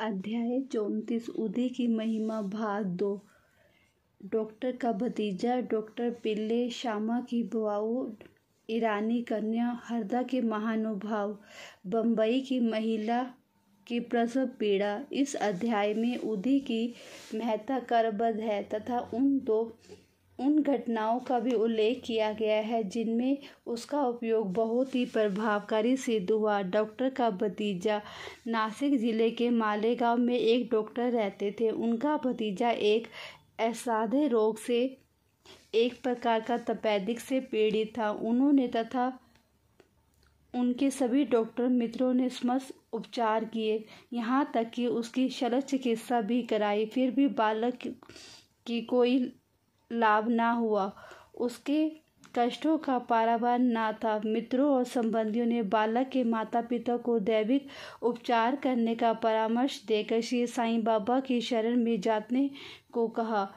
अध्याय 34 उदी की महिमा भाग 2। डॉक्टर का भतीजा, डॉक्टर पिल्ले, श्यामा की बहू, ईरानी कन्या, हरदा के महानुभाव, बम्बई की महिला की प्रसव पीड़ा। इस अध्याय में उदी की महत्ता करबद्ध है तथा उन घटनाओं का भी उल्लेख किया गया है जिनमें उसका उपयोग बहुत ही प्रभावकारी सिद्ध हुआ। डॉक्टर का भतीजा। नासिक जिले के मालेगांव में एक डॉक्टर रहते थे। उनका भतीजा एक असाध्य रोग से, एक प्रकार का तपेदिक से पीड़ित था। उन्होंने तथा उनके सभी डॉक्टर मित्रों ने समस्त उपचार किए, यहाँ तक कि उसकी शल्य चिकित्सा भी कराई, फिर भी बालक की कोई लाभ ना हुआ। उसके कष्टों का पारावार ना था। मित्रों और संबंधियों ने बालक के माता पिता को दैविक उपचार करने का परामर्श देकर श्री साईं बाबा की शरण में जाने को कहा,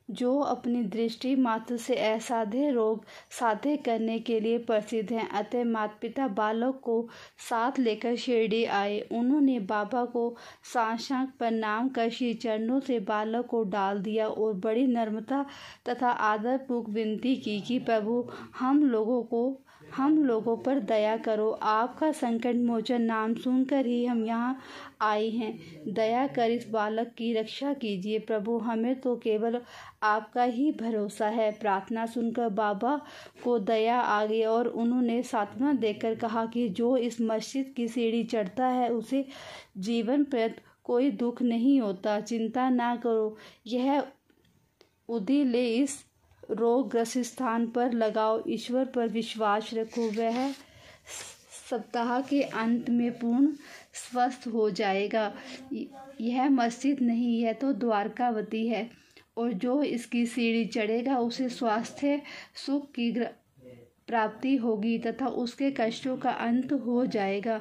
जो अपनी दृष्टि मात्र से असाध्य रोग साध्य करने के लिए प्रसिद्ध हैं। अतः माता पिता बालक को साथ लेकर शिरडी आए। उन्होंने बाबा को साष्टांग प्रणाम कर श्री चरणों से बालक को डाल दिया और बड़ी नम्रता तथा आदरपूर्वक विनती की कि प्रभु हम लोगों पर दया करो। आपका संकट मोचन नाम सुनकर ही हम यहाँ आए हैं। दया कर इस बालक की रक्षा कीजिए प्रभु, हमें तो केवल आपका ही भरोसा है। प्रार्थना सुनकर बाबा को दया आ गई और उन्होंने सांत्वना देकर कहा कि जो इस मस्जिद की सीढ़ी चढ़ता है उसे जीवन पर्यंत कोई दुख नहीं होता। चिंता ना करो, यह उदी ले इस रोगग्रस्त स्थान पर लगाओ, ईश्वर पर विश्वास रखो, वह सप्ताह के अंत में पूर्ण स्वस्थ हो जाएगा। यह मस्जिद नहीं, यह तो द्वारकावती है और जो इसकी सीढ़ी चढ़ेगा उसे स्वास्थ्य सुख की प्राप्ति होगी तथा उसके कष्टों का अंत हो जाएगा।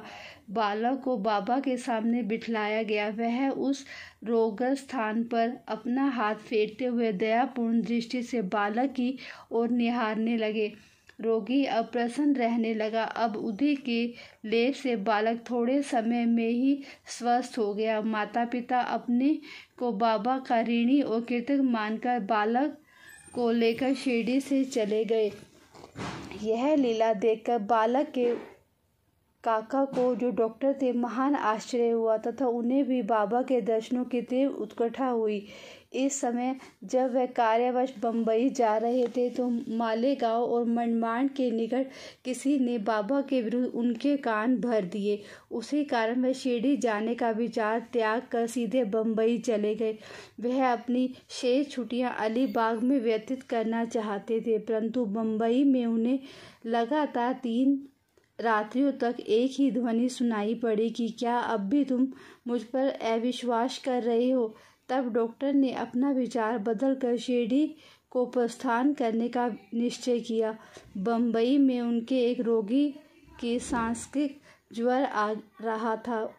बालक को बाबा के सामने बिठलाया गया। वह उस रोगग्रस्त स्थान पर अपना हाथ फेरते हुए दयापूर्ण दृष्टि से बालक की ओर निहारने लगे। रोगी अब प्रसन्न रहने लगा। अब उदी के लेप से बालक थोड़े समय में ही स्वस्थ हो गया। माता पिता अपने को बाबा का ऋणी और कृतज्ञ मानकर बालक को लेकर शिरडी से चले गए। यह लीला देखकर बालक के काका को, जो डॉक्टर थे, महान आश्चर्य हुआ तथा उन्हें भी बाबा के दर्शनों की तीव्र उत्कंठा हुई। इस समय जब वह कार्यवश बम्बई जा रहे थे तो मालेगांव और मनमाड़ के निकट किसी ने बाबा के विरुद्ध उनके कान भर दिए। उसी कारण वह शिरडी जाने का विचार त्याग कर सीधे बम्बई चले गए। वह अपनी शेष छुट्टियां अलीबाग में व्यतीत करना चाहते थे, परंतु बम्बई में उन्हें लगातार 3 रात्रियों तक एक ही ध्वनि सुनाई पड़ी कि क्या अब भी तुम मुझ पर अविश्वास कर रहे हो। तब डॉक्टर ने अपना विचार बदलकर शिरडी को प्रस्थान करने का निश्चय किया। बम्बई में उनके एक रोगी की सांस्कृतिक ज्वर आ रहा था,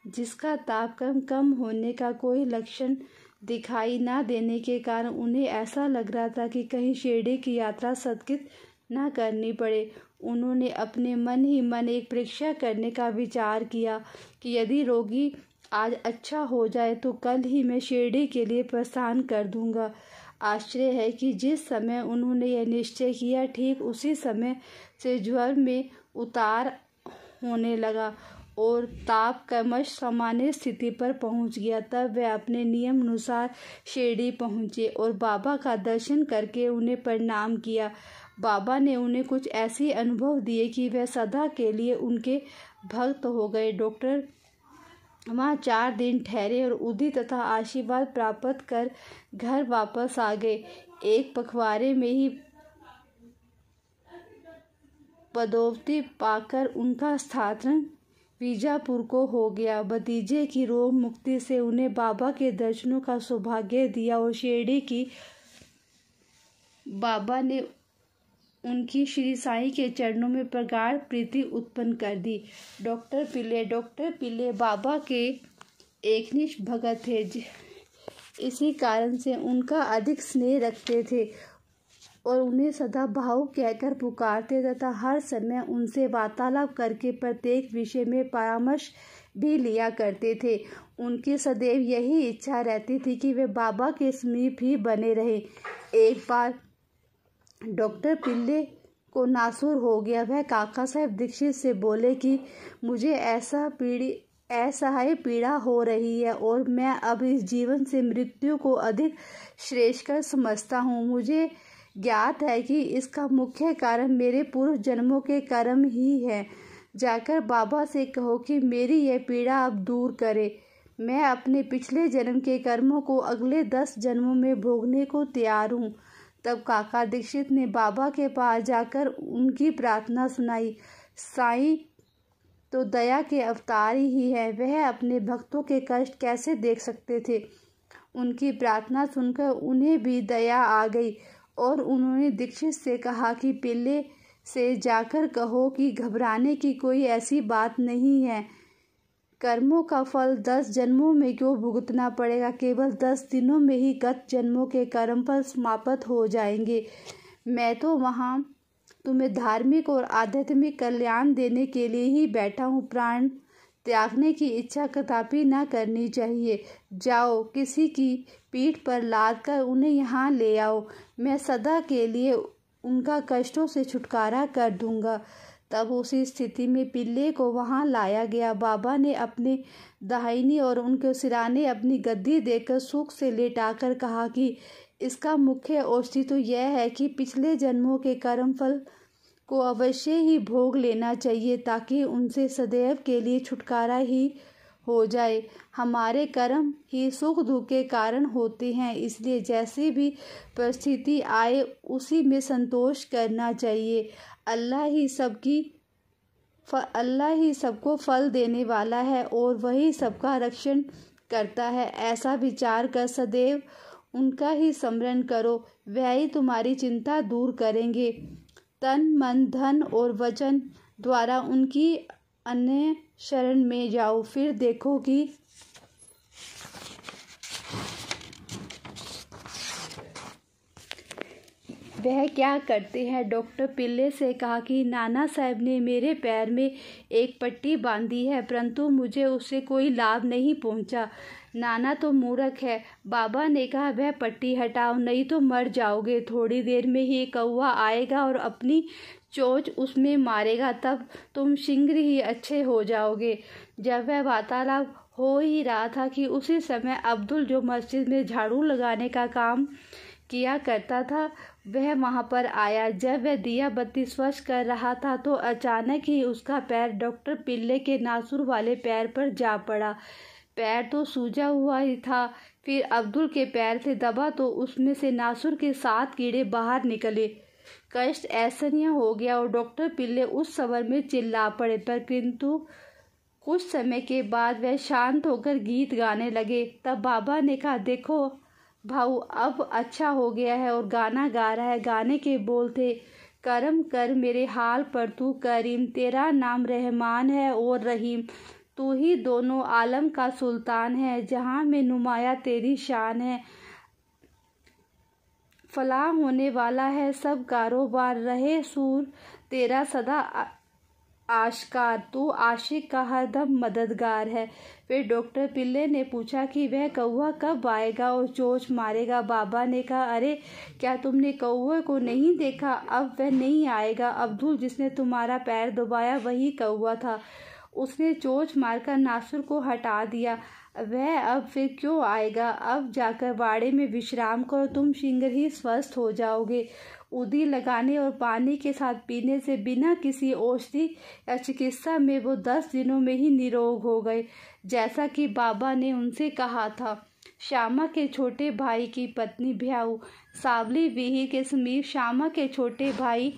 जिसका तापक्रम कम होने का कोई लक्षण दिखाई न देने के कारण उन्हें ऐसा लग रहा था कि कहीं शिरडी की यात्रा स्थगित न करनी पड़े। उन्होंने अपने मन ही मन एक परीक्षा करने का विचार किया कि यदि रोगी आज अच्छा हो जाए तो कल ही मैं शिरडी के लिए प्रस्थान कर दूंगा। आश्चर्य है कि जिस समय उन्होंने यह निश्चय किया, ठीक उसी समय से ज्वर में उतार होने लगा और ताप क्रमश सामान्य स्थिति पर पहुंच गया। तब वे अपने नियम अनुसार शिरडी पहुंचे और बाबा का दर्शन करके उन्हें प्रणाम किया। बाबा ने उन्हें कुछ ऐसे अनुभव दिए कि वे सदा के लिए उनके भक्त हो गए। डॉक्टर वहाँ 4 दिन ठहरे और उदी तथा आशीर्वाद प्राप्त कर घर वापस आ गए। एक पखवाड़े में ही पदोन्नति पाकर उनका स्थानांतरण बीजापुर को हो गया। भतीजे की रोग मुक्ति से उन्हें बाबा के दर्शनों का सौभाग्य दिया और शिरडी की बाबा ने उनकी श्री साईं के चरणों में प्रगाढ़ प्रीति उत्पन्न कर दी। डॉक्टर पिल्ले बाबा के एकनिष्ठ भगत थे, इसी कारण से उनका अधिक स्नेह रखते थे। और उन्हें सदा भाऊ कहकर पुकारते तथा हर समय उनसे वार्तालाप करके प्रत्येक विषय में परामर्श भी लिया करते थे। उनकी सदैव यही इच्छा रहती थी कि वे बाबा के समीप ही बने रहे। एक बार डॉक्टर पिल्ले को नासूर हो गया। वह काका साहब दीक्षित से बोले कि मुझे असहाय पीड़ा हो रही है और मैं अब इस जीवन से मृत्यु को अधिक श्रेष्ठकर समझता हूँ। मुझे ज्ञात है कि इसका मुख्य कारण मेरे पूर्व जन्मों के कर्म ही है। जाकर बाबा से कहो कि मेरी यह पीड़ा अब दूर करे। मैं अपने पिछले जन्म के कर्मों को अगले 10 जन्मों में भोगने को तैयार हूँ। तब काका दीक्षित ने बाबा के पास जाकर उनकी प्रार्थना सुनाई। साईं तो दया के अवतार ही है, वह अपने भक्तों के कष्ट कैसे देख सकते थे। उनकी प्रार्थना सुनकर उन्हें भी दया आ गई और उन्होंने दीक्षित से कहा कि पिल्ले से जाकर कहो कि घबराने की कोई ऐसी बात नहीं है। कर्मों का फल 10 जन्मों में क्यों भुगतना पड़ेगा, केवल 10 दिनों में ही गत जन्मों के कर्म फल समाप्त हो जाएंगे। मैं तो वहाँ तुम्हें धार्मिक और आध्यात्मिक कल्याण देने के लिए ही बैठा हूँ। प्राण त्यागने की इच्छा कदापि न करनी चाहिए। जाओ, किसी की पीठ पर लाद कर उन्हें यहाँ ले आओ। मैं सदा के लिए उनका कष्टों से छुटकारा कर दूंगा। तब उसी स्थिति में पिल्ले को वहां लाया गया। बाबा ने अपने दाहिनी और उनके सिराने अपनी गद्दी देकर सुख से लेटाकर कहा कि इसका मुख्य औषधि तो यह है कि पिछले जन्मों के कर्म फल को अवश्य ही भोग लेना चाहिए, ताकि उनसे सदैव के लिए छुटकारा ही हो जाए। हमारे कर्म ही सुख दुख के कारण होते हैं, इसलिए जैसी भी परिस्थिति आए उसी में संतोष करना चाहिए। अल्लाह ही सबको फल देने वाला है और वही सबका रक्षण करता है। ऐसा विचार कर सदैव उनका ही स्मरण करो, वह ही तुम्हारी चिंता दूर करेंगे। तन मन धन और वचन द्वारा उनकी अन्य शरण में जाओ, फिर देखो कि वह क्या करते हैं। डॉक्टर पिल्ले से कहा कि नाना साहब ने मेरे पैर में एक पट्टी बांधी है, परंतु मुझे उससे कोई लाभ नहीं पहुंचा। नाना तो मूर्ख है। बाबा ने कहा वह पट्टी हटाओ, नहीं तो मर जाओगे। थोड़ी देर में ही कौवा आएगा और अपनी चोंच उसमें मारेगा, तब तुम शीघ्र ही अच्छे हो जाओगे। जब वह वार्तालाप हो ही रहा था कि उसी समय अब्दुल, जो मस्जिद में झाड़ू लगाने का काम किया करता था, वह वहां पर आया। जब वह दिया बत्ती स्वच्छ कर रहा था तो अचानक ही उसका पैर डॉक्टर पिल्ले के नासूर वाले पैर पर जा पड़ा। पैर तो सूजा हुआ ही था, फिर अब्दुल के पैर से दबा तो उसमें से नासूर के 7 कीड़े बाहर निकले। कष्ट असहनीय हो गया और डॉक्टर पिल्ले उस स्वर में चिल्ला पड़े, पर किंतु कुछ समय के बाद वह शांत होकर गीत गाने लगे। तब बाबा ने कहा, देखो भाऊ, अब अच्छा हो गया है और गाना गा रहा है। गाने के बोल थे, करम कर मेरे हाल पर तू करीम, तेरा नाम रहमान है और रहीम, तू ही दोनों आलम का सुल्तान है, जहां में नुमाया तेरी शान है। फलाह होने वाला है सब कारोबार, रहे सूर तेरा सदा आशकार, तू आशिक का हरदम मददगार है। फिर डॉक्टर पिल्ले ने पूछा कि वह कौवा कब आएगा और चोंच मारेगा। बाबा ने कहा, अरे क्या तुमने कौवे को नहीं देखा? अब वह नहीं आएगा। अब्दुल, जिसने तुम्हारा पैर दबाया, वही कौवा था। उसने चोंच मारकर नासूर को हटा दिया। वह अब फिर क्यों आएगा? अब जाकर बाड़े में विश्राम करो, तुम शीघ्र ही स्वस्थ हो जाओगे। उदी लगाने और पानी के साथ पीने से बिना किसी औषधि या चिकित्सा में वो 10 दिनों में ही निरोग हो गए, जैसा कि बाबा ने उनसे कहा था। श्यामा के छोटे भाई की पत्नी भ्याऊ सावली विहीर के समीप श्यामा के छोटे भाई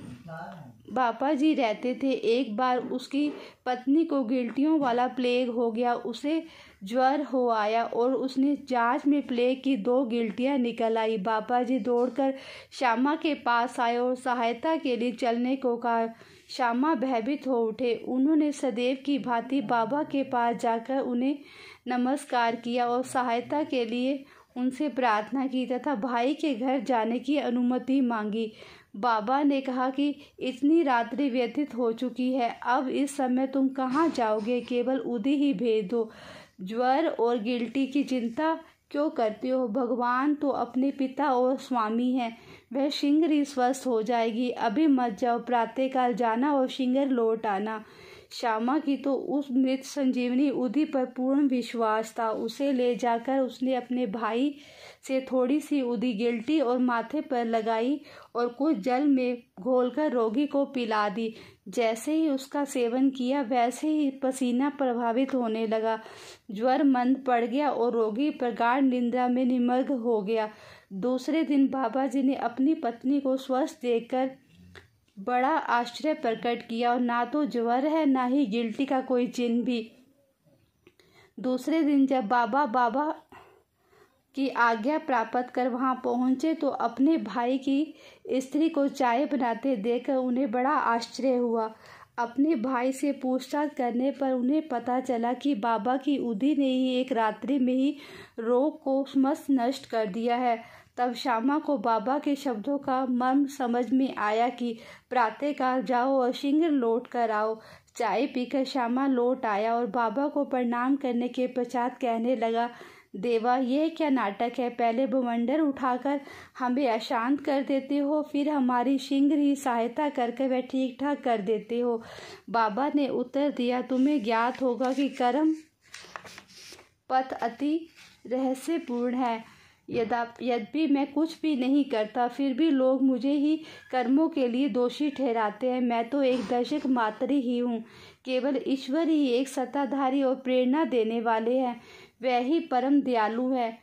बापा जी रहते थे। एक बार उसकी पत्नी को गिल्टियों वाला प्लेग हो गया। उसे ज्वर हो आया और उसने जांच में प्लेग की 2 गिल्टियां निकल आई। बापा जी दौड़कर श्यामा के पास आए और सहायता के लिए चलने को कहा। श्यामा भयभीत हो उठे। उन्होंने सदैव की भांति बाबा के पास जाकर उन्हें नमस्कार किया और सहायता के लिए उनसे प्रार्थना की तथा भाई के घर जाने की अनुमति मांगी। बाबा ने कहा कि इतनी रात्रि व्यतीत हो चुकी है, अब इस समय तुम कहाँ जाओगे, केवल उदी ही भेज दो। ज्वर और गिल्टी की चिंता क्यों करते हो? भगवान तो अपने पिता और स्वामी हैं, वह शीघ्र ही स्वस्थ हो जाएगी। अभी मत जाओ, प्रातःकाल जाना और शीघ्र लौट आना। श्यामा की तो उस मृत संजीवनी उदी पर पूर्ण विश्वास था। उसे ले जाकर उसने अपने भाई से थोड़ी सी उदी गिल्टी और माथे पर लगाई और कुछ जल में घोलकर रोगी को पिला दी। जैसे ही उसका सेवन किया वैसे ही पसीना प्रभावित होने लगा, ज्वर मंद पड़ गया और रोगी प्रगाढ़ निद्रा में निमग्न हो गया। दूसरे दिन बाबा जी ने अपनी पत्नी को स्वस्थ देखकर बड़ा आश्चर्य प्रकट किया और ना तो ज्वर है ना ही गिल्टी का कोई चिन्ह भी। दूसरे दिन जब बाबा की आज्ञा प्राप्त कर वहां पहुंचे तो अपने भाई की स्त्री को चाय बनाते देखकर उन्हें बड़ा आश्चर्य हुआ। अपने भाई से पूछताछ करने पर उन्हें पता चला कि बाबा की उदी ने ही एक रात्रि में ही रोग को मस्त नष्ट कर दिया है। तब श्यामा को बाबा के शब्दों का मर्म समझ में आया कि प्रातःकाल जाओ और शीघ्र लौट कर आओ। चाय पीकर श्यामा लौट आया और बाबा को प्रणाम करने के पश्चात कहने लगा, देवा, यह क्या नाटक है? पहले बवंडर उठाकर हमें अशांत कर देते हो, फिर हमारी शीघ्र ही सहायता करके वह ठीक ठाक कर देते हो। बाबा ने उत्तर दिया, तुम्हें ज्ञात होगा कि कर्म पथ अति रहस्यपूर्ण है। यद्यपि मैं कुछ भी नहीं करता, फिर भी लोग मुझे ही कर्मों के लिए दोषी ठहराते हैं। मैं तो एक दर्शक मात्र ही हूँ। केवल ईश्वर ही एक सत्ताधारी और प्रेरणा देने वाले हैं। वह ही परम दयालु है।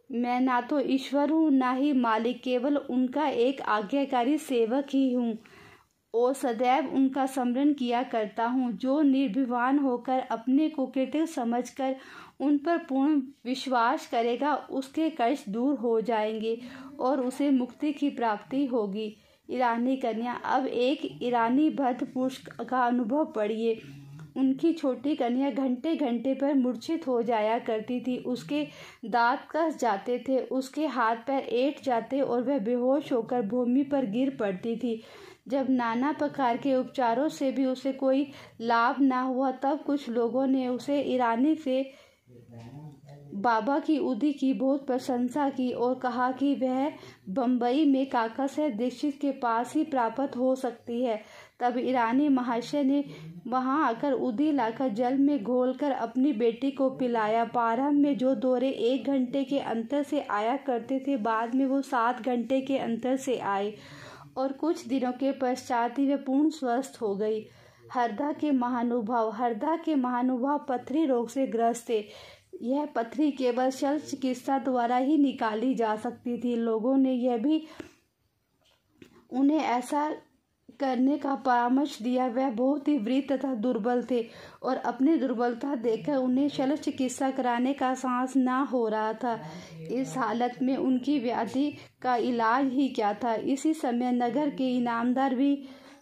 मैं ना तो ईश्वर हूँ ना ही मालिक, केवल उनका एक आज्ञाकारी सेवक ही हूँ और सदैव उनका स्मरण किया करता हूँ। जो निर्विवान होकर अपने को कृतज्ञ समझकर उन पर पूर्ण विश्वास करेगा, उसके कष्ट दूर हो जाएंगे और उसे मुक्ति की प्राप्ति होगी। ईरानी कन्या। अब एक ईरानी भद्र पुरुष का अनुभव पढ़िए। उनकी छोटी कन्या घंटे घंटे पर मूर्छित हो जाया करती थी। उसके दांत कस जाते थे, उसके हाथ पैर ऐंठ जाते और वह बेहोश होकर भूमि पर गिर पड़ती थी। जब नाना प्रकार के उपचारों से भी उसे कोई लाभ न हुआ, तब कुछ लोगों ने उसे ईरानी से बाबा की उदी की बहुत प्रशंसा की और कहा कि वह बम्बई में काका साहब दीक्षित के पास ही प्राप्त हो सकती है। तब ईरानी महाशय ने वहां आकर उदी लाकर जल में घोलकर अपनी बेटी को पिलाया। प्रारंभ में जो दौरे 1 घंटे के अंतर से आया करते थे, बाद में वो 7 घंटे के अंतर से आए और कुछ दिनों के पश्चात ही वे पूर्ण स्वस्थ हो गई। हरदा के महानुभाव पथरी रोग से ग्रस्त थे। यह पथरी केवल शल्य चिकित्सा द्वारा ही निकाली जा सकती थी। लोगों ने यह भी उन्हें ऐसा करने का परामर्श दिया। वह बहुत ही वृद्ध तथा दुर्बल थे और अपनी दुर्बलता देखकर उन्हें शल्य चिकित्सा कराने का साहस न हो रहा था। इस हालत में उनकी व्याधि का इलाज ही क्या था। इसी समय नगर के इनामदार भी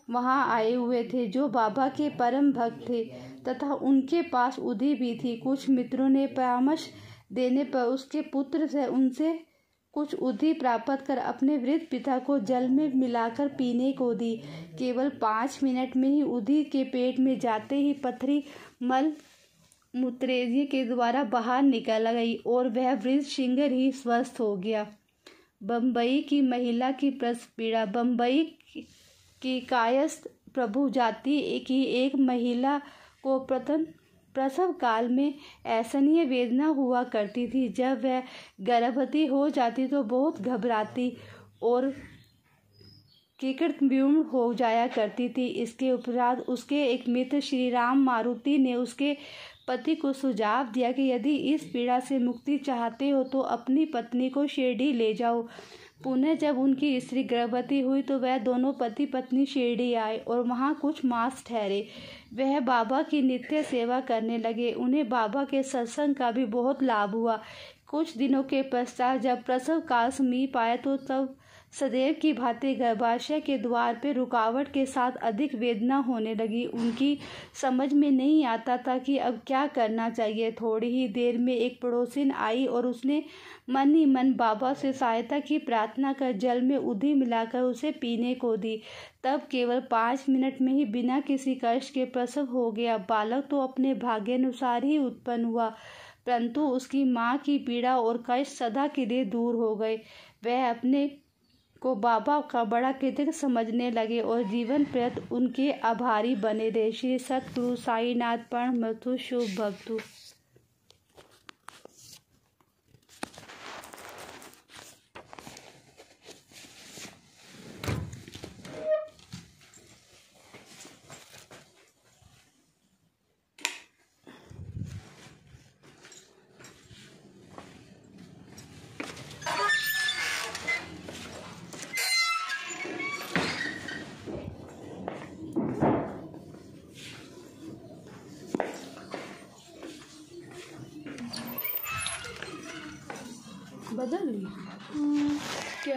वहां आए हुए थे, जो बाबा के परम भक्त थे तथा उनके पास उदी भी थी। कुछ मित्रों ने परामर्श देने पर उसके पुत्र से उनसे कुछ उदी प्राप्त कर अपने वृद्ध पिता को जल में मिलाकर पीने को दी। केवल 5 मिनट में ही उदी के पेट में जाते ही पथरी मल मूत्रेजी के द्वारा बाहर निकल गई और वह वृद्ध शीघ्र ही स्वस्थ हो गया। बम्बई की महिला की प्रसव पीड़ा। बम्बई की कायस्थ प्रभु जाति की एक महिला को प्रसव काल में असहनीय वेदना हुआ करती थी। जब वह गर्भवती हो जाती तो बहुत घबराती और किंकरव्यूण हो जाया करती थी। इसके उपरांत उसके एक मित्र श्री राम मारुति ने उसके पति को सुझाव दिया कि यदि इस पीड़ा से मुक्ति चाहते हो तो अपनी पत्नी को शिरडी ले जाओ। पुनः जब उनकी स्त्री गर्भवती हुई तो वह दोनों पति पत्नी शिरडी आए और वहां कुछ मास ठहरे। वह बाबा की नित्य सेवा करने लगे। उन्हें बाबा के सत्संग का भी बहुत लाभ हुआ। कुछ दिनों के पश्चात जब प्रसव काल समीप आया तो सदैव की भांति गर्भाशय के द्वार पे रुकावट के साथ अधिक वेदना होने लगी। उनकी समझ में नहीं आता था कि अब क्या करना चाहिए। थोड़ी ही देर में एक पड़ोसिन आई और उसने मन ही मन बाबा से सहायता की प्रार्थना कर जल में उधी मिलाकर उसे पीने को दी। तब केवल 5 मिनट में ही बिना किसी कष्ट के प्रसव हो गया। बालक तो अपने भाग्यानुसार ही उत्पन्न हुआ, परंतु उसकी माँ की पीड़ा और कष्ट सदा के लिए दूर हो गए। वह अपने को बाबा का बड़ा कृतज्ञ समझने लगे और जीवन पर्यंत उनके आभारी बने रहे। श्री सतगुरु साईनाथ प्रणमस्तु। शुभ भवतु। बदल क्या